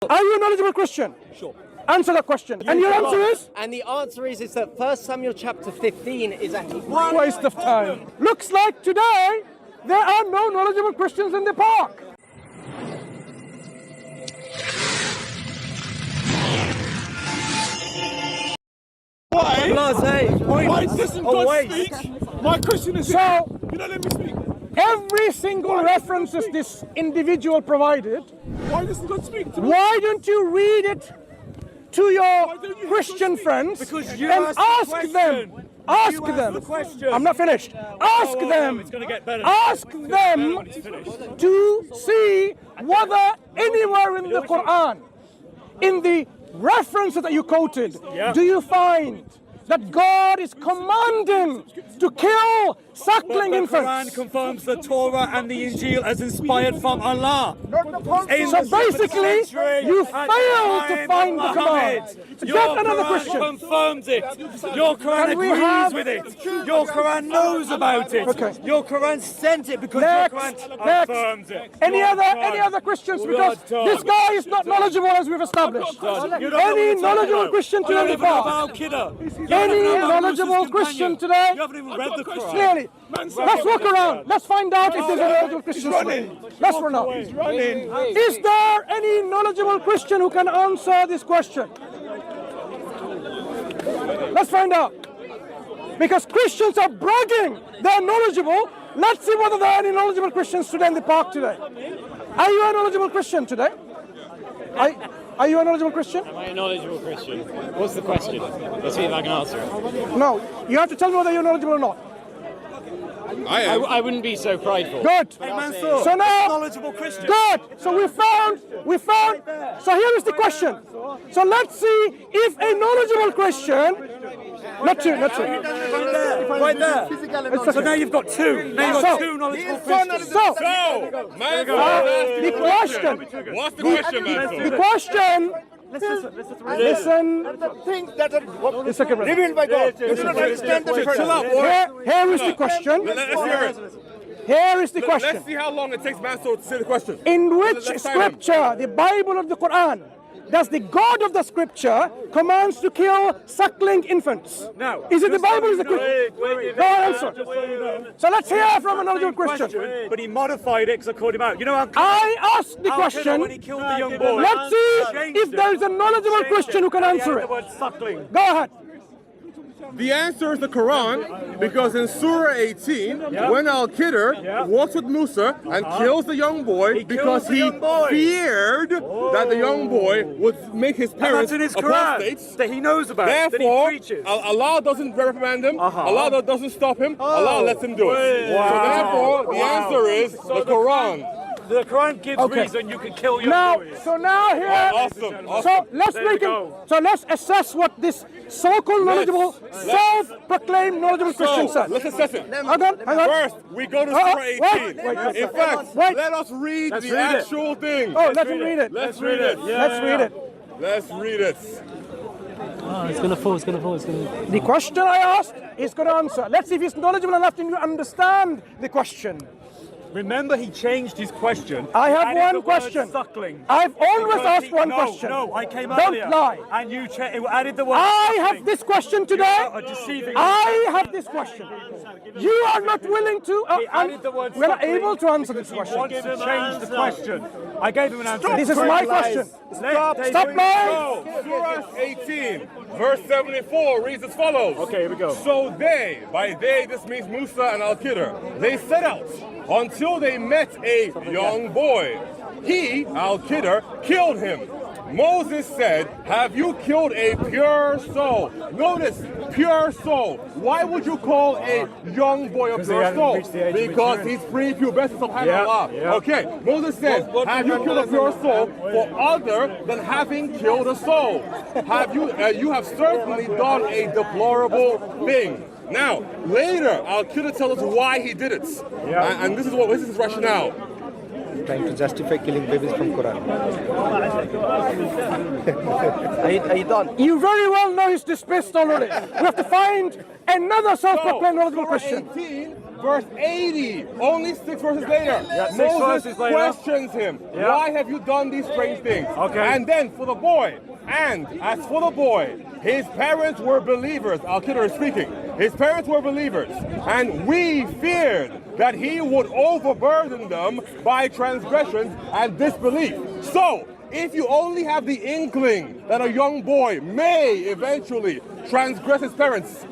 Are you a knowledgeable Christian? Sure. Answer that question. And your answer is? And the answer is that 1 Samuel chapter 15 is actually Waste of time. Looks like today there are no knowledgeable Christians in the park. Why doesn't God speak? My question is, So, you don't let me speak. every single reference this individual provided, Why doesn't God speak to me? why don't you read it to your Christian friends Because you and asked the ask question. them? Ask You asked them. the question. I'm not finished. Ask them. It's going to get better. Ask them to see whether anywhere in the Quran, in the references that you quoted, do you find that God is commanding to kill suckling The infants? Quran confirms the Torah and the Injil as inspired from Allah. So basically, you failed to find the command. Your Get another Quran question. confirms it. Your Quran Can we agrees have- with it. Your Quran knows about it. Okay. Your Quran sent it because Next, your Quran next. affirms it. Any You're other done. Christians? You're Because done. this guy is not knowledgeable, as we've established. You don't know Any what you're talking knowledgeable about. Christian You today don't in the even know park? about Al-Khidir. Any knowledgeable Christian today? You haven't even read the Quran. Clearly. Let's walk around. Let's find out if there's a knowledgeable Christian. Let's run out. Is there any knowledgeable Christian who can answer this question? Let's find out. Because Christians are bragging they're knowledgeable. Let's see whether there are any knowledgeable Christians today in the park today. Are you a knowledgeable Christian today? Are you a knowledgeable Christian? Am I a knowledgeable Christian? What's the question? Let's see if I can answer it. No. You have to tell me whether you're knowledgeable or not. I wouldn't be so prideful. Good. Mansour, So now, knowledgeable Christian. good. So we found. So here is the question. So let's see if a knowledgeable Christian. Let's see. Right there. So now you've got two. Now you've got two knowledgeable Christians. So, the question. What's the question, Mansour? The question. Listen. A second. Revealed by God. You should understand the difference. Here is the question. Let's hear it. Here is the question. Let's see how long it takes Mansour to say the question. In which Let's time him. scripture, the Bible or the Quran, does the God of the scripture commands to kill suckling infants? No. Is it the Bible or is it the Quran? No answer. So let's hear from a knowledgeable Christian. But he modified it because I called him out. You know how I asked the question. when he killed the young boy. Let's see if there is a knowledgeable Christian who can answer The it. word suckling. Go ahead. The answer is the Quran, because in Surah 18, when Al-Khidir walks with Musa and kills the young boy because the he young boy. feared that the young boy would make his And parents that's in his apostates. Quran that he knows about, that he Therefore, preaches. Allah doesn't reprimand him. Allah doesn't stop him. Allah lets him do it. Wow. So therefore, the Wow. answer is the Quran. The Quran gives reason you can kill your Now, boys. so now here. Awesome. So let's There you make it. go. So let's assess what this so-called knowledgeable, self-proclaimed knowledgeable Christian So, says. let's assess it. Hang on. First, we go to Surah 18. wait. In fact, Wait. let us read Let's the read it. actual thing. Oh, let him read it. Let's read it. Let's read it. Let's read it. Oh, it's gonna fall. The question I asked, he's going to answer. Let's see if he's knowledgeable enough to understand the question. Remember, he changed his question. I have Added one the word question. Suckling. I've always Because asked he- one no, question. No, I came Don't earlier. lie. And you added the word I have suckling. this question today. You are deceiving. I have this question. You are not willing to. He added the word we're not suckling able to answer this He question. wants to change the question. I gave him an answer. This is my question. Stop lying. So, Surah 18, verse 74 reads as follows. Okay, here we go. So they, by they, this means Musa and Al-Khidir, they set out until they met a young boy. He, Al-Khidir, killed him. Moses said, have you killed a pure soul? Notice, pure soul. Why would you call a young boy a Because he pure hadn't soul? reached the age of Because maturity. he's pre-pubescent, subhanAllah. Yeah. Okay, Moses says, have you killed a pure soul for other than having killed a soul? Have you, you have certainly done a deplorable thing. Now, later, Al-Khidir tells us why he did it. And this is his rationale. Trying to justify killing babies from Quran. Are you done? You very well know he's dismissed already. We have to find another self-proclaimed knowledgeable Surah Christian. 18, verse 80, only 6 verses later, Yeah, 6 Moses verses later. questions him, Yeah. why have you done these strange things? Okay. And then for the boy, and as for the boy, his parents were believers. Al-Khidir is speaking. His parents were believers, and we feared that he would overburden them by transgressions and disbelief. So, if you only have the inkling that a young boy may eventually transgress his parents,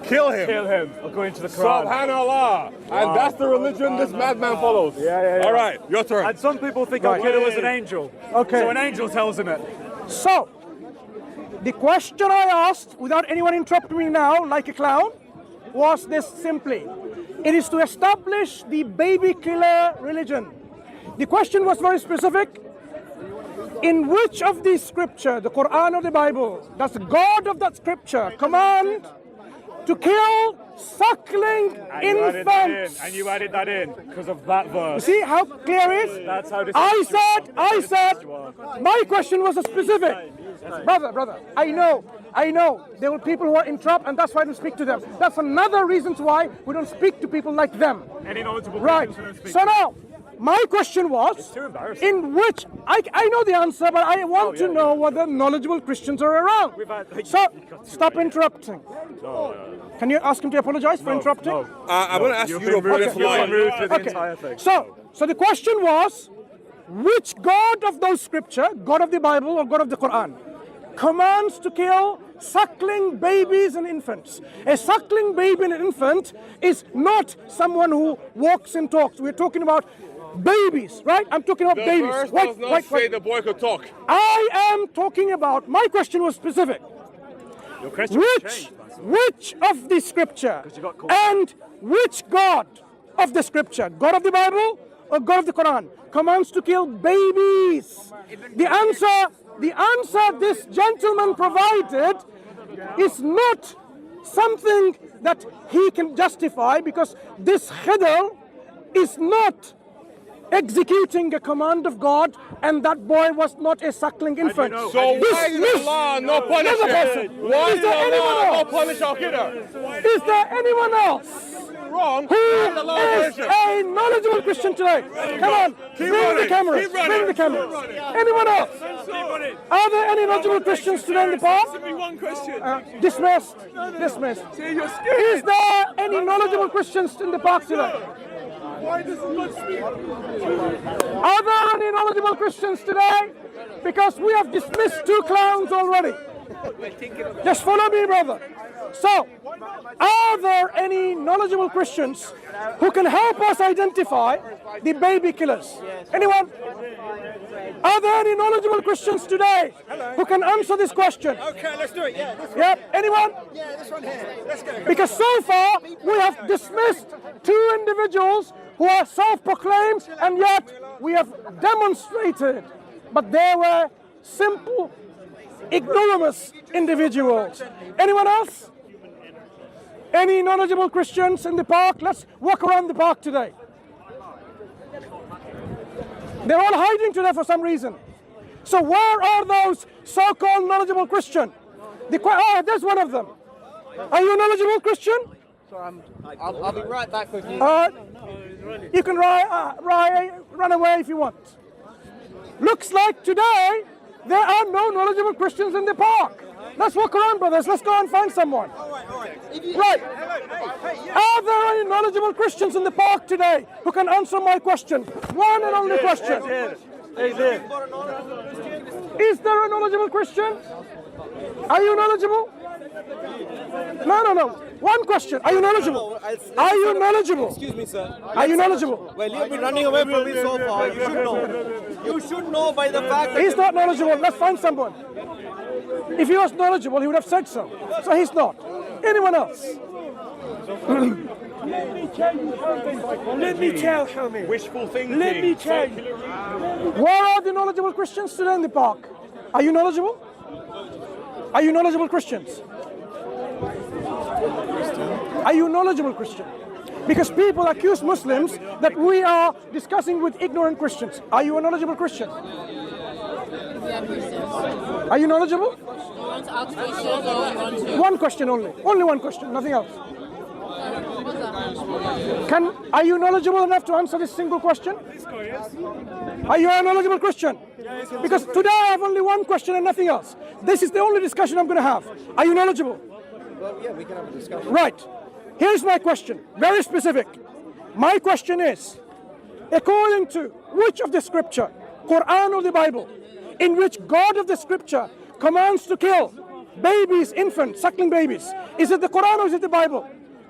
kill him. Kill him, according to the Quran. Subhanallah. And that's the religion this madman follows. Yeah. All right, your turn. And some people think Al-Khidir was an angel. Okay. So an angel tells him it. So, the question I asked, without anyone interrupting me now, like a clown, was this simply. It is to establish the baby killer religion. The question was very specific. In which of these scripture, the Quran or the Bible, does the God of that scripture command to kill suckling infants? And you added that in because of that verse. See how clear it is? That's how I said, my question was a specific. Brother, I know, there were people who are in trouble, and that's why I don't speak to them. That's another reason why we don't speak to people like them. Any knowledgeable Right. people don't speak So to. now, my question was, too embarrassing. in which, I know the answer, but I want to know whether knowledgeable Christians are around. So, stop interrupting. Can you ask him to apologize for interrupting? I'm going to ask you to put it polite. So the question was, which God of those scripture, God of the Bible or God of the Quran, commands to kill suckling babies and infants? A suckling baby and an infant is not someone who walks and talks. We're talking about babies, right? I'm talking about babies. The verse does not say the boy could talk. I am talking about, my question was specific. Your question changed, Which of the scripture and which God of the scripture, God of the Bible or God of the Quran, commands to kill babies? The answer this gentleman provided is not something that he can justify, because this Khidir is not executing a command of God, and that boy was not a suckling infant. So why does Allah not punish him? Why does Allah not punish Al-Khidir? Is there anyone else Wrong. who is a knowledgeable Christian today? Come on, bring the cameras. Bring the cameras. Anyone else? Are there any knowledgeable Christians today in the park? One question. Dismissed. Is there any knowledgeable Christians in the park today? Why does God speak? Are there any knowledgeable Christians today? Because we have dismissed 2 clowns already. Just follow me, brother. So, are there any knowledgeable Christians who can help us identify the baby killers? Anyone? Are there any knowledgeable Christians today who can answer this question? Okay, let's do it. Yeah. Yep. Anyone? Yeah, this one here. Let's go. Because so far we have dismissed 2 individuals who are self-proclaimed, and yet we have demonstrated, but they were simple, ignoramus individuals. Anyone else? Any knowledgeable Christians in the park? Let's walk around the park today. They're all hiding today for some reason. So where are those so-called knowledgeable Christians? There's one of them. Are you a knowledgeable Christian? I'll be right back with you. You can run away if you want. Looks like today there are no knowledgeable Christians in the park. Let's walk around, brothers. Let's go and find someone. Right. Are there any knowledgeable Christians in the park today who can answer my question? One and only question. Is there a knowledgeable Christian? Are you knowledgeable? No. One question. Are you knowledgeable? Are you knowledgeable? Excuse me, sir. Are you knowledgeable? Well, you've been running away from me so far. You should know. You should know by the fact that He's not knowledgeable. Let's find someone. If he was knowledgeable, he would have said so. So he's not. Anyone else? Let me tell you. Wishful thinking. Let me tell you. Where are the knowledgeable Christians today in the park? Are you knowledgeable? Are you knowledgeable Christians? Are you knowledgeable Christian? Because people accuse Muslims that we are discussing with ignorant Christians. Are you a knowledgeable Christian? Are you knowledgeable? One question only. Only one question, nothing else. Are you knowledgeable enough to answer this single question? Are you a knowledgeable Christian? Because today I have only one question and nothing else. This is the only discussion I'm going to have. Are you knowledgeable? Well, yeah, we can have a discussion. Right. Here's my question. Very specific. My question is, according to which of the scripture, Quran or the Bible, in which God of the scripture commands to kill babies, infants, suckling babies, is it the Quran or is it the Bible?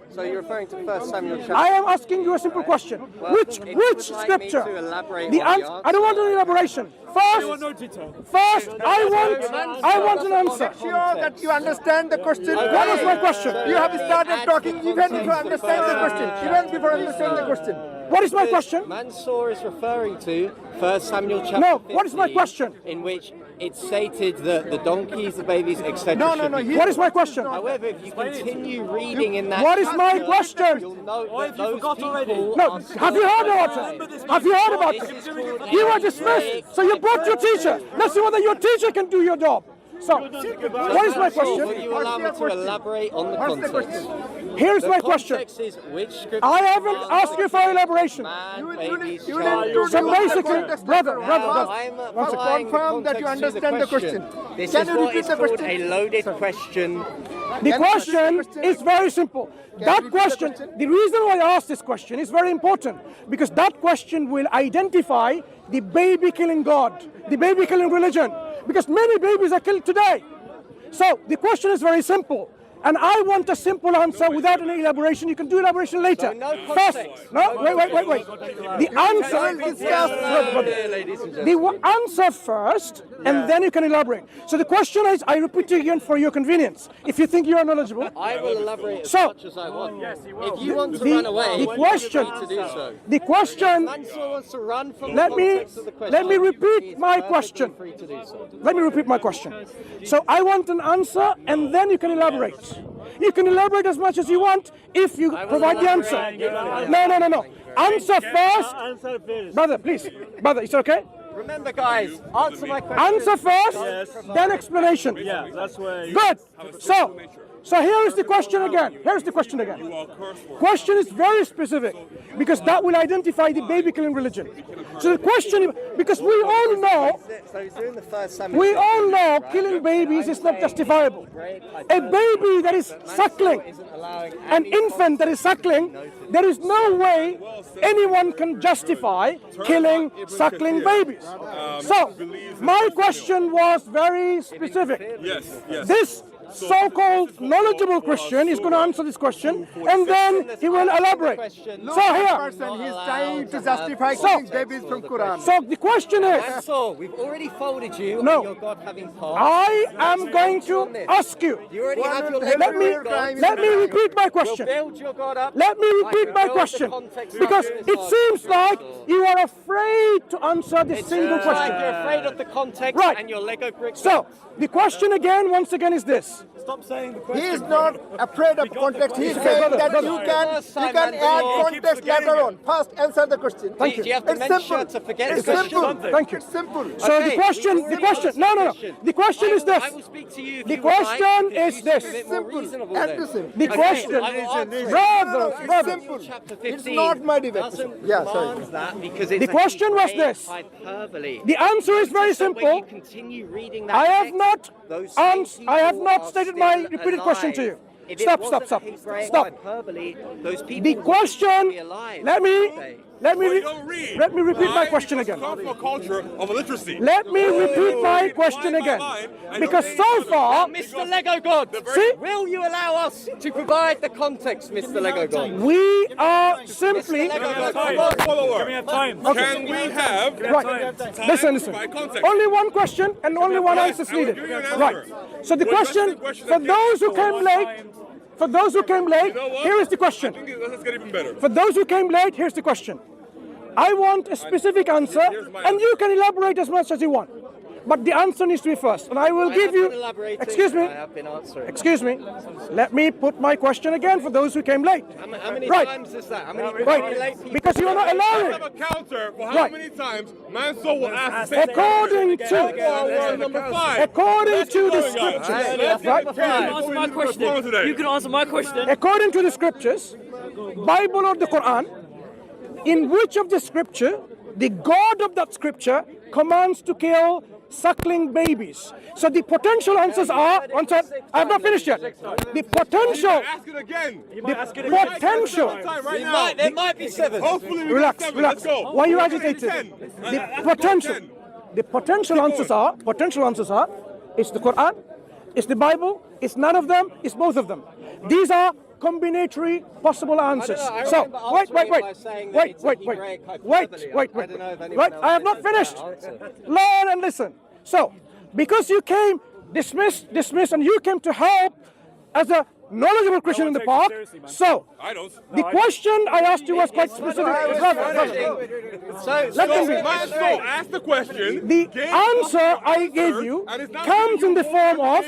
So you're referring to 1 Samuel chapter... I am asking you a simple question. Well, which scripture? The answer. I don't want an elaboration. First, I want an answer. Sure that you understand the question. What was my question? You have started talking even if you understand the question. Even before understanding the question. What is my question? Mansour is referring to 1 Samuel chapter 15. No, what is my question? In which it stated that the donkeys, the babies, etc. No. What is my question? However, if you continue reading in that... What is my question? You'll note that those people... No, have you heard about it? Have you heard about it? You were dismissed, so you brought your teacher. Let's see whether your teacher can do your job. So, what is my Will question? you allow me to elaborate on the context? Here's my question. Context is which scripture... I haven't asked you for elaboration. Man, babies, you child. didn't So basically, brother. I'm applying confirm that you context to understand the question. This Can is you what repeat is the called question? a loaded question. The question is very simple. That question, the reason why I asked this question is very important, because that question will identify the baby killing God, the baby killing religion, because many babies are killed today. So the question is very simple. And I want a simple answer without any elaboration. You can do elaboration later. So no First, context. no, wait. The answer, the answer first, and then you can elaborate. So the question is, I repeat it again for your convenience. If you think you are knowledgeable, I will elaborate as So- much as I want. If you want to run away, the question, you're free to do so. the question. Mansour wants to run from Let the me context of the question. let me repeat He is my perfectly question. free to do so. Let me repeat my question. So I want an answer, and then you can elaborate. You can elaborate as much as you want if you provide the answer. No. Answer first. Brother, please. Brother, is it okay? Remember, guys, answer my question. Answer first, then explanation. Yeah, that's where... Good. So here is the question again. Question is very specific, because that will identify the baby killing religion. So the question, because we all know So he's doing the 1 Samuel. We all know killing babies is not justifiable. A baby that is suckling, an infant that is suckling, there is no way anyone can justify killing suckling babies. So, my question was very specific. Yes. This so-called knowledgeable Christian is going to answer this question, and then he will elaborate. So here, Person, he's trying to justify killing babies from Quran. so the question is, Mansour, we've already folded you No. on your God having passed. I am going to ask you. You already have your Let me repeat my question. Build your God up. Let me repeat my question, because it seems like you are afraid to answer this single Like question. you're afraid of the context Right. and your Lego bricks. So, the question again, once again, is this. Stop saying the He question. is not afraid of context. He is saying brother, that brother. you can add context later on. First, answer the question. Thank Do you have to It's mention simple. to forget It's the question? simple. Thank you. It's simple. So the Okay, question, we already no. answered The question is this. I will speak to you if The you would like, question because is you seem a this. bit more Simple. reasonable And then. the simple. The question, I will answer it. brother. It's simple. Chapter It's 15 not my debate. doesn't Yeah, sorry. demand that because it's The question was great this. hyperbole. The answer is very So when simple. you continue reading that I have text, not those same I have people not are stated still my repeated question alive. to you. If it Stop. wasn't Hebraic Stop. hyperbole, those people The wouldn't question, be alive let me today. repeat my question again. Come from a culture of illiteracy. Let me repeat my question again. Because so far, Mr. Lego God, See? will you allow us to provide the context, Mr. Lego God? we are simply... Lego God, Can we have time? Can we have Right. time Listen. to provide context? Only one question and only one answer is I will needed. give you an answer. Right. So the Well, question, that's the question for that those who came came late, You know what? here is the I question. think let's get even better. For those who came late, here's the question. I want a specific answer, Here's my and you can elaborate as much as you want. But the answer needs to be first, and I will give you... Excuse me. I have been answering. Excuse me. Let me put my question again for those who came late. How many Right. times is that? How many late Right. people? Because you are not I have allowing. a counter for how Right. many times Mansour will ask the same According question. to... Number 5. According to the going on. scriptures. Right. Right? You can answer my question. You can answer my question. According to the scriptures, Bible or the Quran, in which of the scripture the God of that scripture commands to kill suckling babies? So the potential answers are, I have not finished yet. The potential, Ask it again. the potential, Right now. There might be 7. Hopefully we relax, get 7. relax. Let's go. Why are you Let's agitated? get 10. The potential answers are, it's the Quran, it's the Bible, it's none of them, it's both of them. These are combinatory possible answers. So, wait. Right, I have not finished. Learn and listen. So, because you came, dismiss, and you came to help as a knowledgeable Christian in the park. So, I don't. the question I asked you was quite specific. Brother. Let them be. So ask the question. The answer I gave you comes in the form of,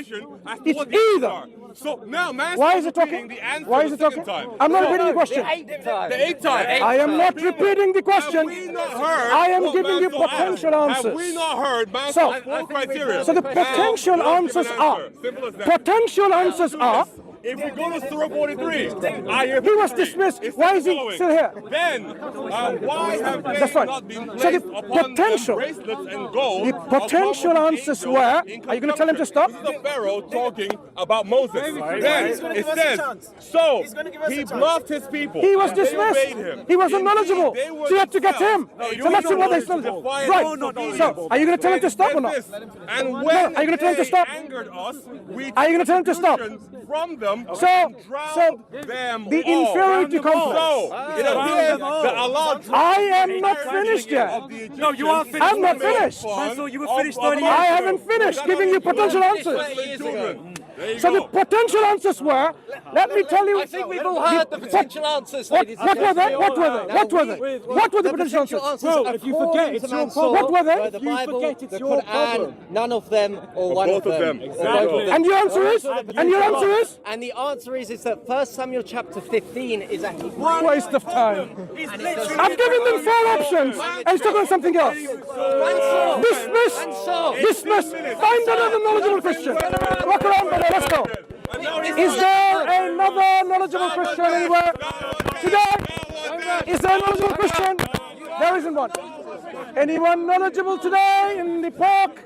it's either. So now, man, Why is it talking? The answer Why is it the second talking? time. I'm not repeating the question. The 8th time. I am not repeating the question. Have we not heard I am what giving you Mansour asked? potential answers. Have we not heard Mansour's So- 4 criteria? So the potential Now, answers give an are, answer. Simple as that. potential answers are, If we go to Surah 43, ayah he was 53, dismissed. it's Why is he following. still here? Then, why have they That's right. not been So placed the upon potential- them bracelets and gold? the potential above the answers angels were, in are you going to tell him to stop? This is the Pharaoh talking about Moses. Then He's gonna it give us a says, chance. so He's gonna give us a he chance. bluffed his people. He was and they dismissed. obeyed him. He was Indeed, unknowledgeable. they were So you had to get him. themselves So let's see what they said. defiant Right. disobedience. So, are you going to tell him to stop or not? Get this. And when are you gonna tell him to they stop? angered us, we Are you gonna took tell him to stop? retribution from them So and drowned them the all. inferiority complex. So it appears that Allah I am not finished yet. No, you are finished. I'm not finished. Mansour, you were finished 30 years I ago. haven't finished giving you potential answers. So the potential answers were, let me tell you. I think we've all heard the potential answers, What ladies and were they? gentlemen. What were they? What were they? What were the potential answers? Well, if you forget, it's your problem. What were they? The If you Bible, forget, it's the your Quran, problem. none of them, or one both of of them. them. Or both of them. And your answer is? And your answer is? And the answer is that 1 Samuel chapter 15 is actually Waste of time. I've given them 4 options and he's talking something else. Dismiss. Find another knowledgeable Christian. Walk around, brother. Let's go. Is there another knowledgeable Christian anywhere today? Is there a knowledgeable Christian? There isn't one. Anyone knowledgeable today in the park?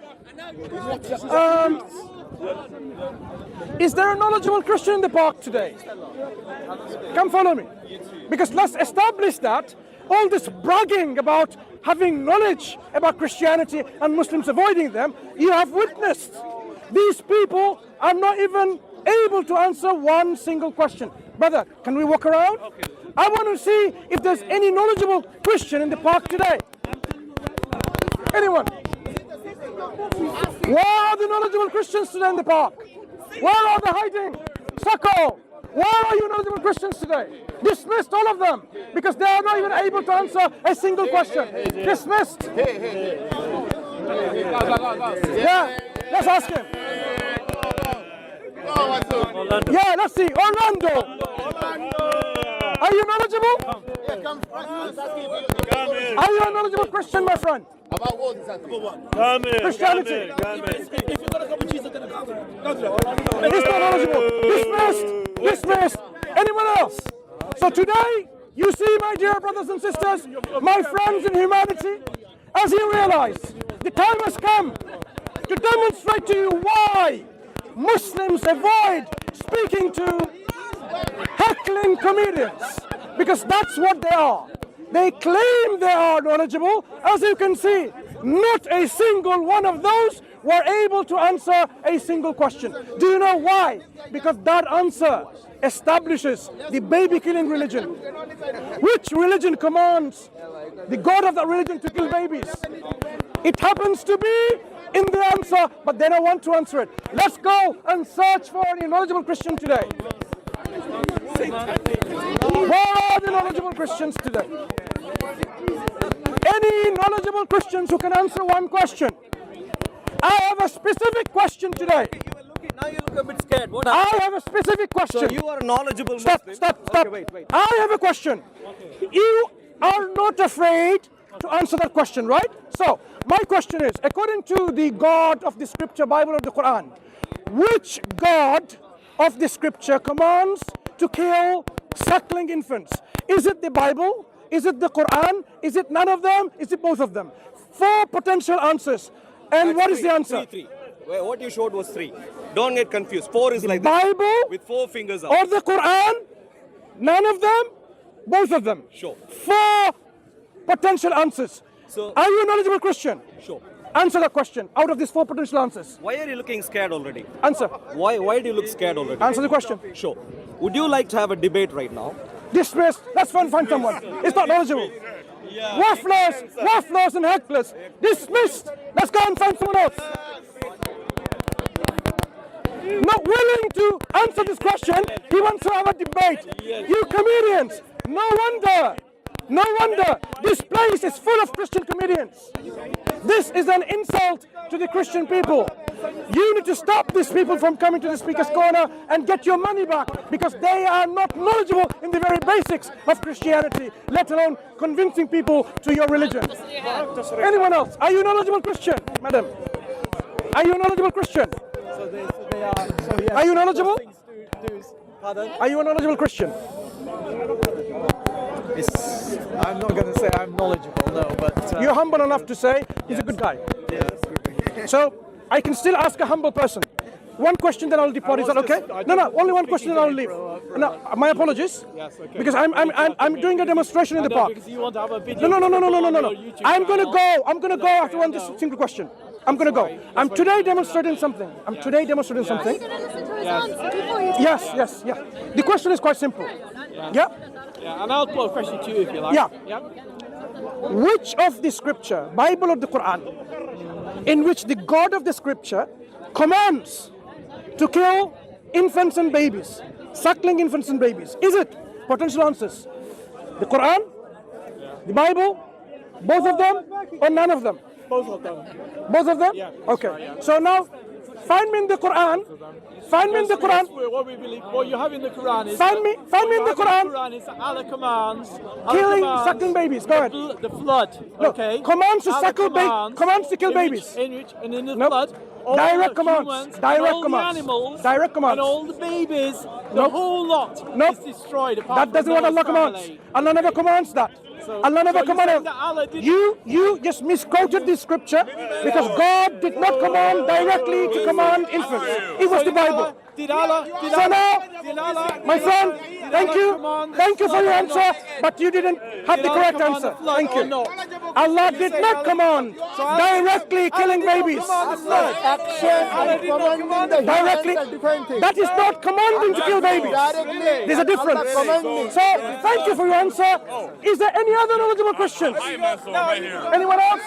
Is there a knowledgeable Christian in the park today? Come follow me. Because let's establish that all this bragging about having knowledge about Christianity and Muslims avoiding them, you have witnessed. These people are not even able to answer one single question. Brother, can we walk around? I want to see if there's any knowledgeable Christian in the park today. Anyone? Where are the knowledgeable Christians today in the park? Where are they hiding? Sako, where are you knowledgeable Christians today? Dismissed, all of them, because they are not even able to answer a single question. Dismissed. Yeah, let's ask him. Yeah, let's see. Orlando. Are you knowledgeable? Are you a knowledgeable Christian, my friend? About what exactly? Christianity. He's not knowledgeable. Dismissed. Anyone else? So today, you see, my dear brothers and sisters, my friends in humanity, as you realize, the time has come to demonstrate to you why Muslims avoid speaking to heckling comedians, because that's what they are. They claim they are knowledgeable. As you can see, not a single one of those were able to answer a single question. Do you know why? Because that answer establishes the baby-killing religion. Which religion commands the God of that religion to kill babies? It happens to be in the answer, but they don't want to answer it. Let's go and search for any knowledgeable Christian today. Where are the knowledgeable Christians today? Any knowledgeable Christians who can answer one question? I have a specific question today. Now you look a bit scared. What I happened? have a specific question. So you are a knowledgeable Stop. Okay, wait. I have a question. You are not afraid to answer that question, right? So, my question is, according to the God of the Scripture, Bible or the Quran, which God of the Scripture commands to kill suckling infants? Is it the Bible? Is it the Quran? Is it none of them? Is it both of them? 4 potential answers. And That's what is three. the answer? Three. Well, what you showed was 3. Don't get confused. 4 is like Bible this, with 4 fingers up. or the Quran? None of them? Both of them? Sure. 4 potential answers. So- are you a knowledgeable Christian? Sure. Answer that question out of these 4 potential answers. Why are you looking scared already? Answer. Why do you look scared already? Answer the question. Sure. Would you like to have a debate right now? Dismissed. Let's find someone. It's not knowledgeable. Wafflers and hecklers. Dismissed. Let's go and find someone else. Not willing to answer this question. He wants to have a debate. You comedians. No wonder. No wonder. This place is full of Christian comedians. This is an insult to the Christian people. You need to stop these people from coming to the speaker's corner and get your money back, because they are not knowledgeable in the very basics of Christianity, let alone convincing people to your religion. Anyone else? Are you a knowledgeable Christian, madam? Are you a knowledgeable Christian? Are you knowledgeable? Are you a knowledgeable Christian? I'm not going to say I'm knowledgeable, no, but... You're humble enough to say he's a good guy. So, I can still ask a humble person. One question, then I'll depart. Is that okay? No, only one question, then I'll leave. No, my apologies. Yes, okay. Because I'm doing a demonstration in the park. Because you want to have a video. No. on your YouTube I'm gonna channel. go after one just single question. I'm gonna go. I'm today demonstrating something. Yes. The question is quite simple. Yeah? Yeah, and I'll put a question to you if you like. Yeah. Which of the scripture, Bible or the Quran, in which the God of the scripture commands to kill infants and babies, suckling infants and babies? Is it? Potential answers. The Quran, the Bible, both of them, or none of them? Both of them. Both of them? Yeah. Okay. So now, find me in the Quran. Find me in the Quran. What we believe, what you have in the Quran is... Find me in the Quran. The Quran is that Allah commands... Killing, suckling babies. Go ahead. The flood, okay? No, commands to Allah suckle babies. commands Commands to kill babies. And in the Nope. flood... all Direct the commands. humans, Direct and all commands. the animals, Direct commands. and all the babies, the Nope. whole lot Nope. is destroyed. Apart That from doesn't what Noah's Allah commands. family. Allah never commands that. So- Allah never so you're saying commanded. that Allah didn't- You just misquoted this scripture because God did not command directly to command infants. It was the Bible. Did Allah? So now, my friend, thank you for your answer, but you didn't have the correct answer. Thank you. Allah did not command directly killing babies. Directly, that is not commanding to kill babies. There's a difference. So, thank you for your answer. Is there any other knowledgeable Christians? Anyone else?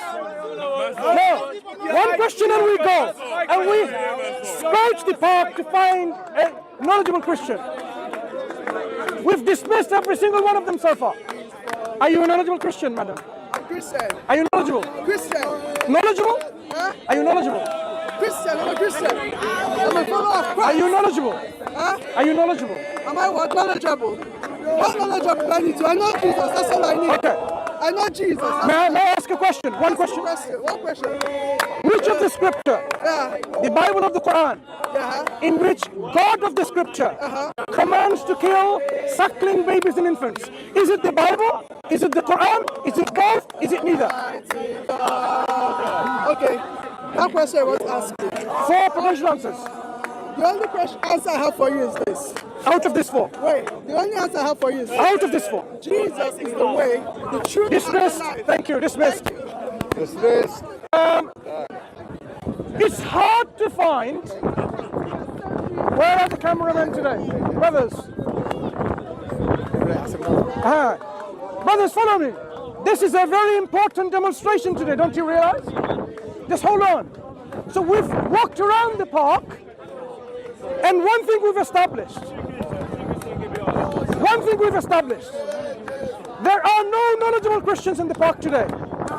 No. One question and we go. And we search the park to find a knowledgeable Christian. We've dismissed every single one of them so far. Are you a knowledgeable Christian, madam? Christian. Are you knowledgeable? Christian. Knowledgeable? Huh? Are you knowledgeable? Christian. I'm a Christian. I'm a follower of Are Christ. you knowledgeable? Huh? Are you knowledgeable? Am I what? Knowledgeable. What knowledgeable I need to? I know Jesus. That's all I need. Okay. I know Jesus. May I ask a question? One question. One question. Which of the scripture, Yeah. the Bible of the Quran, Yeah. in which God of the scripture commands to kill suckling babies and infants? Is it the Bible? Is it the Quran? Is it both? Is it neither? Okay. That question I want to ask you. 4 potential answers. The only answer I have for you is this. Out of this 4. Wait. The only answer I have for you is this. Out of this 4. Jesus is the way, the truth, and Dismissed. the life. Thank you. Dismissed. Dismissed. It's hard to find. Where are the cameramen today? Brothers. Brothers, follow me. This is a very important demonstration today, don't you realize? Just hold on. So we've walked around the park, and one thing we've established. There are no knowledgeable Christians in the park today.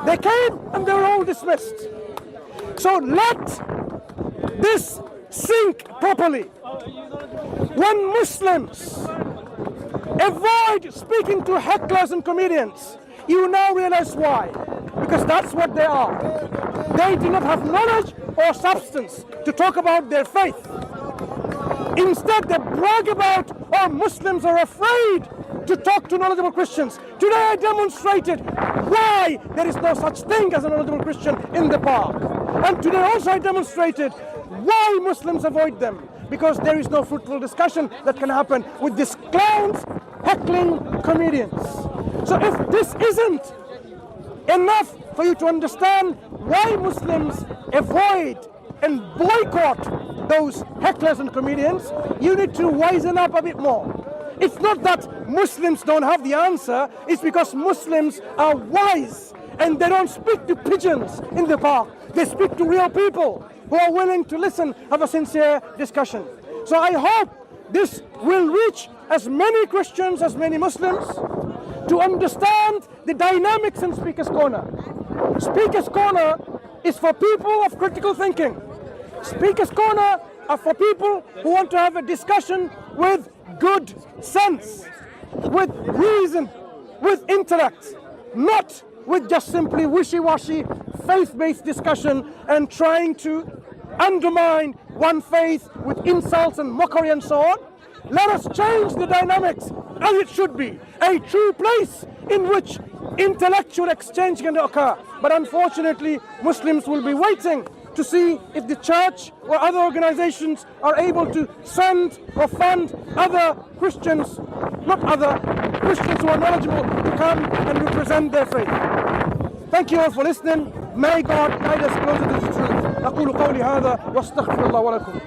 They came and they were all dismissed. So let this sink properly. When Muslims avoid speaking to hecklers and comedians, you now realize why. Because that's what they are. They do not have knowledge or substance to talk about their faith. Instead, they brag about, oh, Muslims are afraid to talk to knowledgeable Christians. Today I demonstrated why there is no such thing as a knowledgeable Christian in the park. And today also I demonstrated why Muslims avoid them. Because there is no fruitful discussion that can happen with these clowns heckling comedians. So if this isn't enough for you to understand why Muslims avoid and boycott those hecklers and comedians, you need to wisen up a bit more. It's not that Muslims don't have the answer, it's because Muslims are wise and they don't speak to pigeons in the park. They speak to real people who are willing to listen, have a sincere discussion. So I hope this will reach as many Christians, as many Muslims, to understand the dynamics in Speaker's Corner. Speaker's Corner is for people of critical thinking. Speaker's Corner are for people who want to have a discussion with good sense, with reason, with intellect, not with just simply wishy-washy, faith-based discussion and trying to undermine one faith with insults and mockery and so on. Let us change the dynamics as it should be, a true place in which intellectual exchange can occur. But unfortunately, Muslims will be waiting to see if the church or other organizations are able to send or fund other Christians, not other Christians who are knowledgeable, to come and represent their faith. Thank you all for listening. May God guide us closer to the truth. أقول قولي هذا واستغفر الله ولكم.